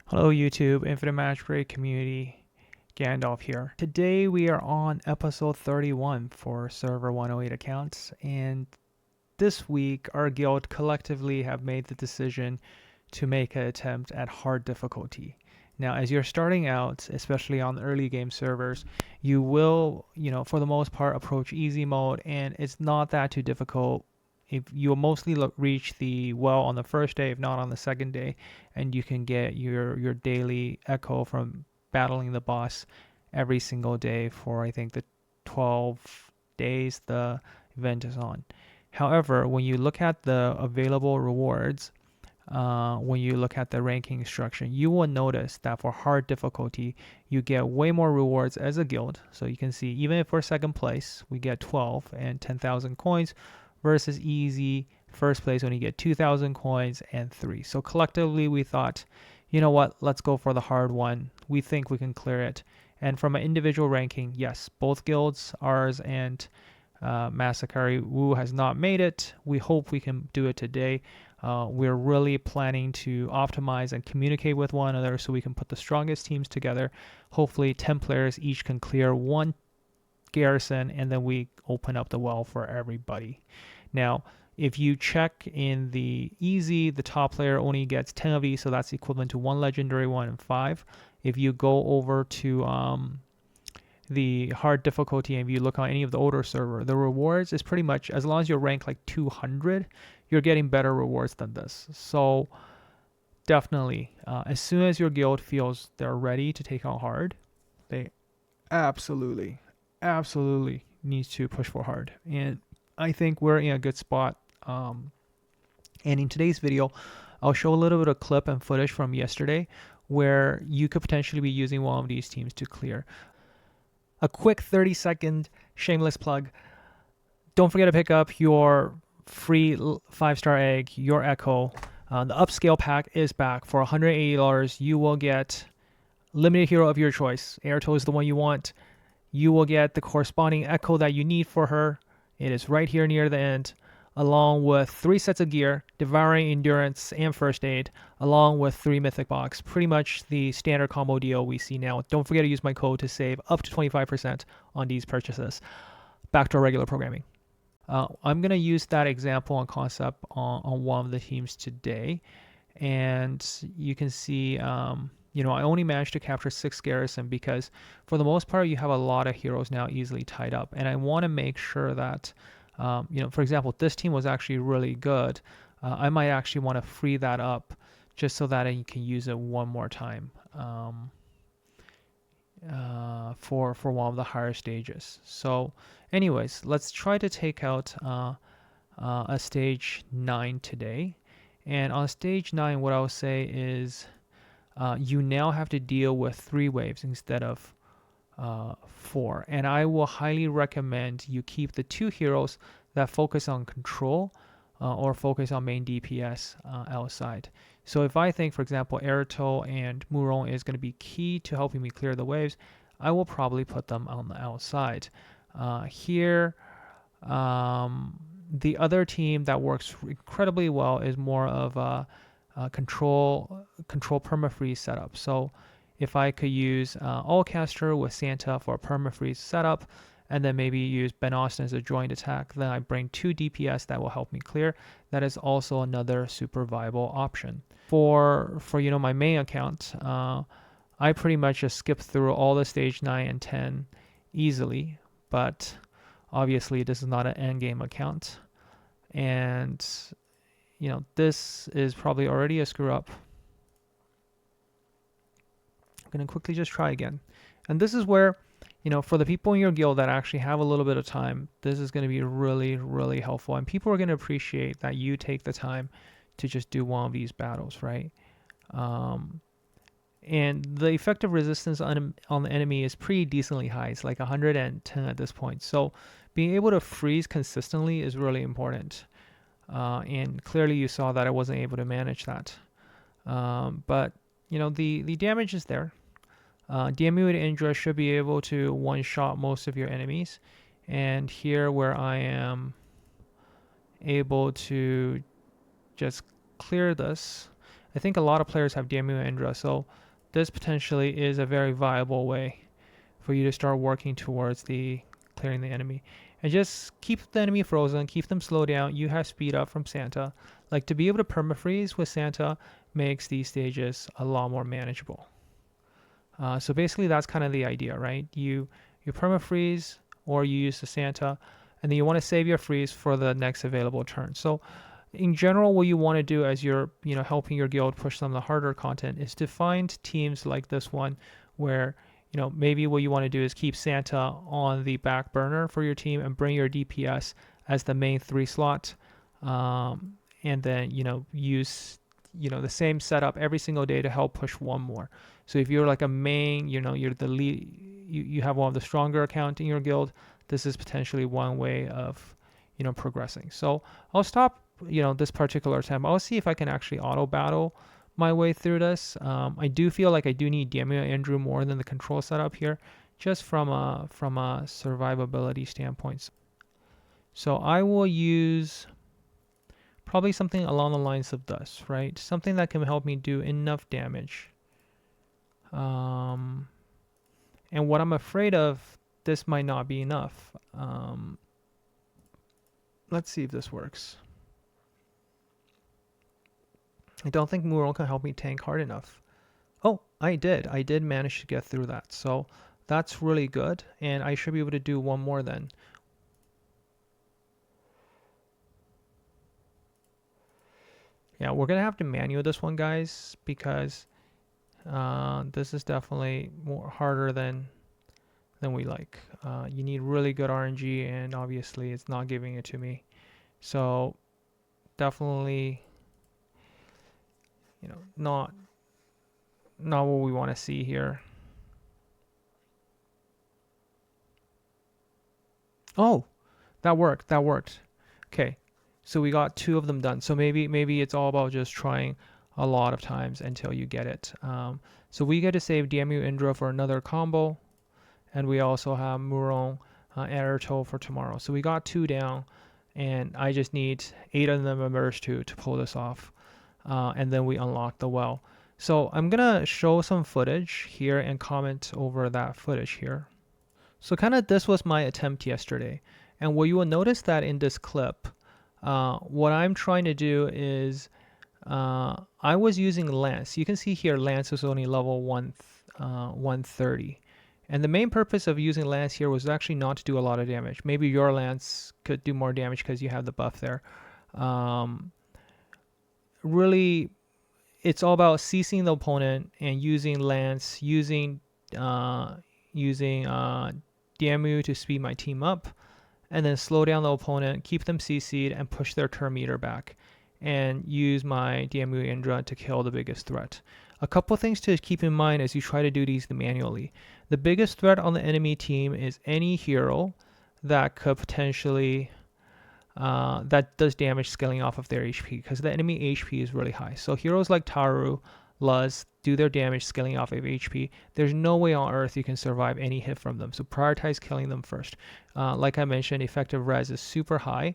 Hello YouTube, Infinite Magicraid community, Gandalf here. Today we are on episode 31 for server 108 accounts, and this week our guild collectively have made the decision to make an attempt at hard difficulty. Now as you're starting out, especially on the early game servers, you will, for the most part approach easy mode, and it's not that too difficult. If you'll mostly reach the well on the first day, if not on the second day, and you can get your daily echo from battling the boss every single day for I think the 12 days the event is on. However, when you look at the available rewards, when you look at the ranking instruction, you will notice that for hard difficulty, you get way more rewards as a guild. So you can see even if we're second place, we get 12 and 10,000 coins versus easy first place when you get 2,000 coins and 3. So collectively we thought, you know what, let's go for the hard one. We think we can clear it. And from an individual ranking, yes, both guilds, ours and Masakari Wu has not made it. We hope we can do it today. We're really planning to optimize and communicate with one another so we can put the strongest teams together. Hopefully 10 players each can clear one garrison, and then we open up the well for everybody. Now, if you check in the easy, the top player only gets 10 of these, so that's equivalent to 1 legendary, 1 and 5. If you go over to the hard difficulty and if you look on any of the older server, the rewards is pretty much, as long as you're ranked like 200, you're getting better rewards than this. So definitely, as soon as your guild feels they're ready to take on hard, they absolutely needs to push for hard. And I think we're in a good spot. And in today's video, I'll show a little bit of clip and footage from yesterday where you could potentially be using one of these teams to clear. A quick 30-second shameless plug. Don't forget to pick up your free 5-star egg, your Echo. The upscale pack is back for $180. You will get limited hero of your choice. Airto is the one you want. You will get the corresponding Echo that you need for her. It is right here near the end, along with 3 sets of gear, Devouring Endurance and First Aid, along with 3 Mythic Box. Pretty much the standard combo deal we see now. Don't forget to use my code to save up to 25% on these purchases. Back to our regular programming. I'm going to use that example and concept on one of the teams today. And you can see, I only managed to capture 6 garrison because for the most part, you have a lot of heroes now easily tied up. And I want to make sure that, for example, this team was actually really good. I might actually want to free that up just so that you can use it one more time for one of the higher stages. So anyways, let's try to take out a stage 9 today. And on stage 9, what I'll say is you now have to deal with 3 waves instead of 4. And I will highly recommend you keep the 2 heroes that focus on control or focus on main DPS outside. So if I think, for example, Airto and Muron is going to be key to helping me clear the waves, I will probably put them on the outside. Here, the other team that works incredibly well is more of a control permafreeze setup. So if I could use Allcaster with Santa for a permafreeze setup, and then maybe use Ben Austin as a joint attack, then I bring 2 DPS that will help me clear. That is also another super viable option. For my main account, I pretty much just skip through all the stage 9 and 10 easily, but obviously this is not an endgame account. And this is probably already a screw up. I'm going to quickly just try again. And this is where, for the people in your guild that actually have a little bit of time, this is going to be really, really helpful. And people are going to appreciate that you take the time to just do one of these battles, right? And the effective resistance on the enemy is pretty decently high. It's like 110 at this point. So being able to freeze consistently is really important. And clearly you saw that I wasn't able to manage that. But the damage is there. The emulator Indra should be able to one-shot most of your enemies. And here where I am able to just clear this, I think a lot of players have Damu Indra, so this potentially is a very viable way for you to start working towards the clearing the enemy. And just keep the enemy frozen, keep them slow down. You have speed up from Santa. Like, to be able to permafreeze with Santa makes these stages a lot more manageable. So basically that's kind of the idea, right? You permafreeze or you use the Santa, and then you want to save your freeze for the next available turn. So in general, what you want to do as you're helping your guild push some of the harder content is to find teams like this one where maybe what you want to do is keep Santa on the back burner for your team and bring your DPS as the main 3 slot, and then use the same setup every single day to help push one more. So if you're like a main, you're the lead, you have one of the stronger account in your guild, this is potentially one way of progressing. So I'll stop this particular attempt. I'll see if I can actually auto battle my way through this. I do feel like I do need Damia Andrew more than the control setup here, just from a survivability standpoint. So I will use probably something along the lines of this, right? Something that can help me do enough damage. And what I'm afraid of, this might not be enough. Let's see if this works. I don't think Mural can help me tank hard enough. Oh, I did. I did manage to get through that. So that's really good. And I should be able to do one more then. Yeah, we're going to have to manual this one, guys, because this is definitely more harder than we like. You need really good RNG, and obviously it's not giving it to me. So definitely not what we want to see here. Oh, that worked. Okay, so we got 2 of them done. So maybe it's all about just trying a lot of times until you get it. So we get to save DMU Indra for another combo, and we also have Muron Erto for tomorrow. So we got 2 down, and I just need 8 of them members to pull this off. And then we unlock the well. So I'm gonna show some footage here and comment over that footage here. So kind of this was my attempt yesterday, and what you will notice that in this clip, what I'm trying to do is I was using Lance. You can see here Lance was only level 130. And the main purpose of using Lance here was actually not to do a lot of damage. Maybe your Lance could do more damage because you have the buff there. Really, it's all about ceasing the opponent and using Lance, using Damu to speed my team up, and then slow down the opponent, keep them CC'd, and push their turn meter back, and use my Damu Indra to kill the biggest threat. A couple things to keep in mind as you try to do these manually. The biggest threat on the enemy team is any hero that could potentially that does damage scaling off of their HP, because the enemy HP is really high. So heroes like Taru, Luz do their damage scaling off of HP. There's no way on earth you can survive any hit from them. So prioritize killing them first. Like I mentioned, effective res is super high.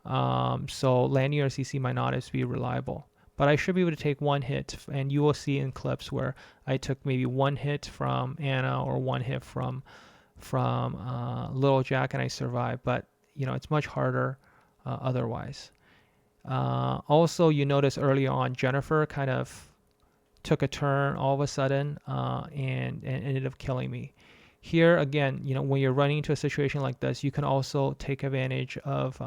So landing your CC might not as be reliable. But I should be able to take 1 hit, and you will see in clips where I took maybe 1 hit from Anna or 1 hit from Little Jack, and I survived. But it's much harder otherwise. Also, you notice early on Jennifer kind of took a turn all of a sudden and ended up killing me. Here again, when you're running into a situation like this, you can also take advantage of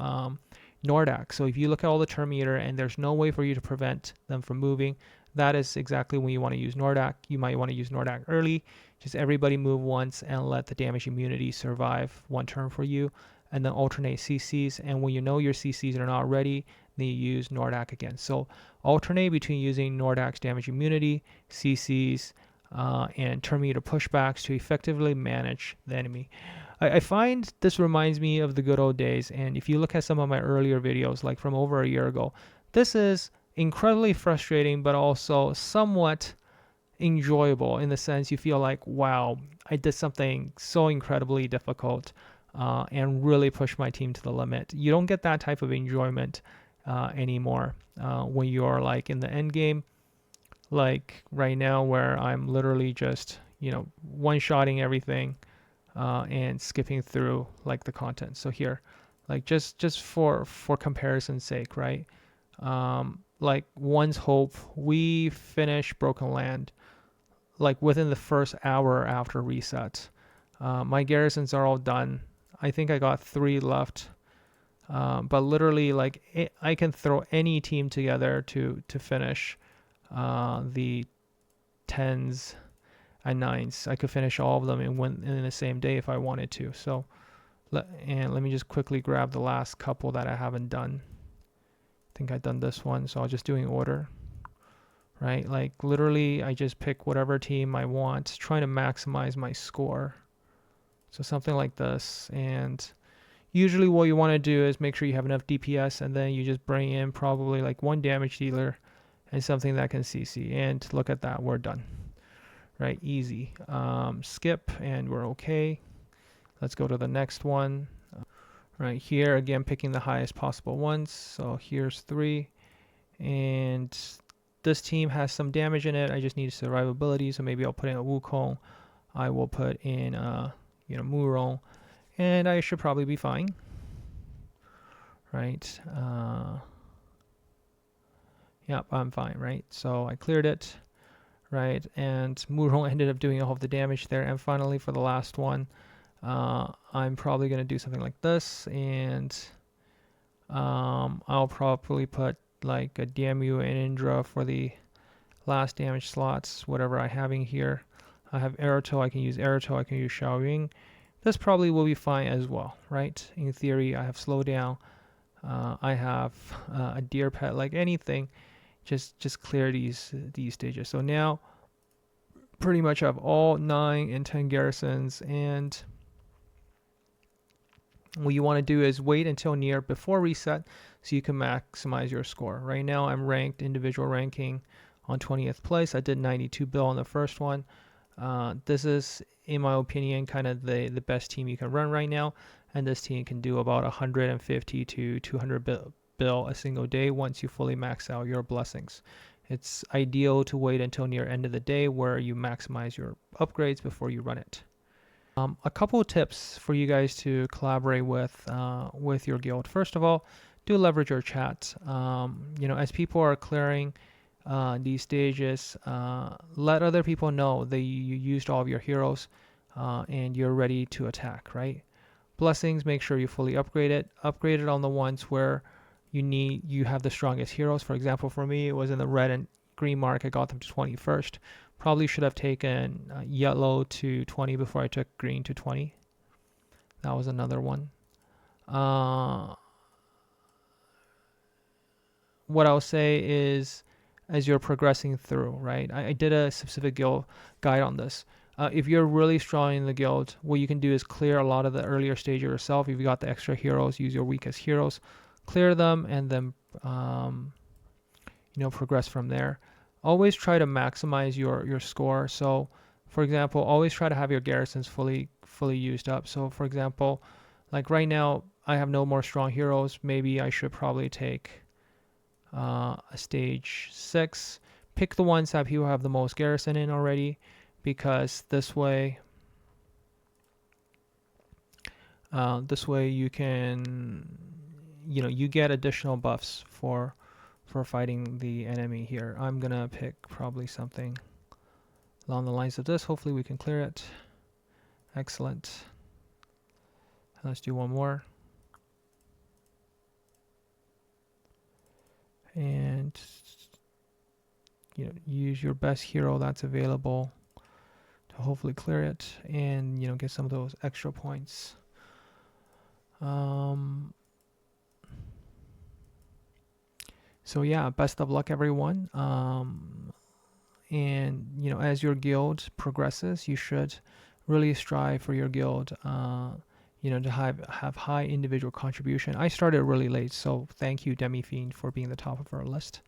Nordak. So if you look at all the turn meter and there's no way for you to prevent them from moving, that is exactly when you want to use Nordak. You might want to use Nordak early. Just everybody move once and let the damage immunity survive 1 turn for you, and then alternate CCs. And when you know your CCs are not ready, then you use Nordak again. So alternate between using Nordak's damage immunity, CCs, and turn meter pushbacks to effectively manage the enemy. I find this reminds me of the good old days, and if you look at some of my earlier videos, like from over a year ago, this is incredibly frustrating, but also somewhat enjoyable in the sense you feel like, wow, I did something so incredibly difficult and really pushed my team to the limit. You don't get that type of enjoyment anymore when you're like in the end game like right now where I'm literally just, one-shotting everything and skipping through like the content. So here, like just for comparison's sake, right? Like One's Hope, we finished Broken Land like within the first hour after reset. My garrisons are all done. I think I got 3 left. But literally, like I can throw any team together to finish the 10s and 9s. I could finish all of them in the same day if I wanted to. So, and let me just quickly grab the last couple that I haven't done. I think I've done this one, so I'll just do in order. Right, like literally, I just pick whatever team I want, trying to maximize my score. So something like this, and usually what you want to do is make sure you have enough DPS, and then you just bring in probably like 1 damage dealer and something that can CC. And look at that, we're done. Right, easy. Skip, and we're okay. Let's go to the next one. Right here, again, picking the highest possible ones. So here's 3, and this team has some damage in it. I just need survivability, so maybe I'll put in a Wukong. I will put in Murong, and I should probably be fine. Right. Yep, I'm fine, right? So I cleared it, right? And Murong ended up doing all of the damage there. And finally, for the last one, I'm probably going to do something like this, and I'll probably put like a Damu and Indra for the last damage slots, whatever I have in here. I have Aeroto, I can use Aeroto, I can use Xiaoying. This probably will be fine as well, right? In theory, I have slowdown. I have a deer pet, like anything. Just clear these stages. So now, pretty much I have all 9 and 10 garrisons, and what you want to do is wait until near before reset so you can maximize your score. Right now I'm ranked individual ranking on 20th place. I did 92 bill on the first one. This is, in my opinion, kind of the best team you can run right now, and this team can do about 150 to 200 bill a single day once you fully max out your blessings. It's ideal to wait until near end of the day where you maximize your upgrades before you run it. A couple of tips for you guys to collaborate with your guild. First of all, do leverage your chat. As people are clearing these stages, let other people know that you used all of your heroes and you're ready to attack, right? Blessings, make sure you fully upgrade it. Upgrade it on the ones where you have the strongest heroes. For example, for me, it was in the red and green mark. I got them to 20 first. Probably should have taken yellow to 20 before I took green to 20. That was another one. What I'll say is, as you're progressing through, right? I did a specific guild guide on this. If you're really strong in the guild, what you can do is clear a lot of the earlier stage yourself. If you got the extra heroes, use your weakest heroes, clear them, and then progress from there. Always try to maximize your score. So, for example, always try to have your garrisons fully used up. So, for example, like right now, I have no more strong heroes. Maybe I should probably take a stage 6. Pick the ones that people have the most garrison in already, because this way you can you get additional buffs for fighting the enemy here. I'm gonna pick probably something along the lines of this. Hopefully we can clear it. Excellent. Let's do one more. And use your best hero that's available to hopefully clear it and get some of those extra points. So yeah, best of luck everyone. And as your guild progresses, you should really strive for your guild to have high individual contribution. I started really late, so thank you Demi-Fiend for being the top of our list.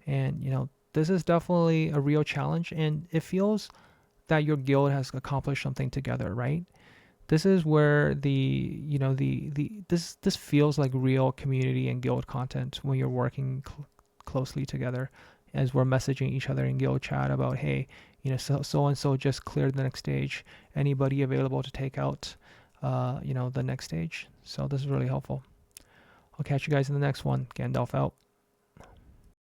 And this is definitely a real challenge, and it feels that your guild has accomplished something together, right? This is where this feels like real community and guild content when you're working closely together as we're messaging each other in guild chat about, hey, you know, so and so just cleared the next stage. Anybody available to take out, you know, the next stage? So this is really helpful. I'll catch you guys in the next one. Gandalf out.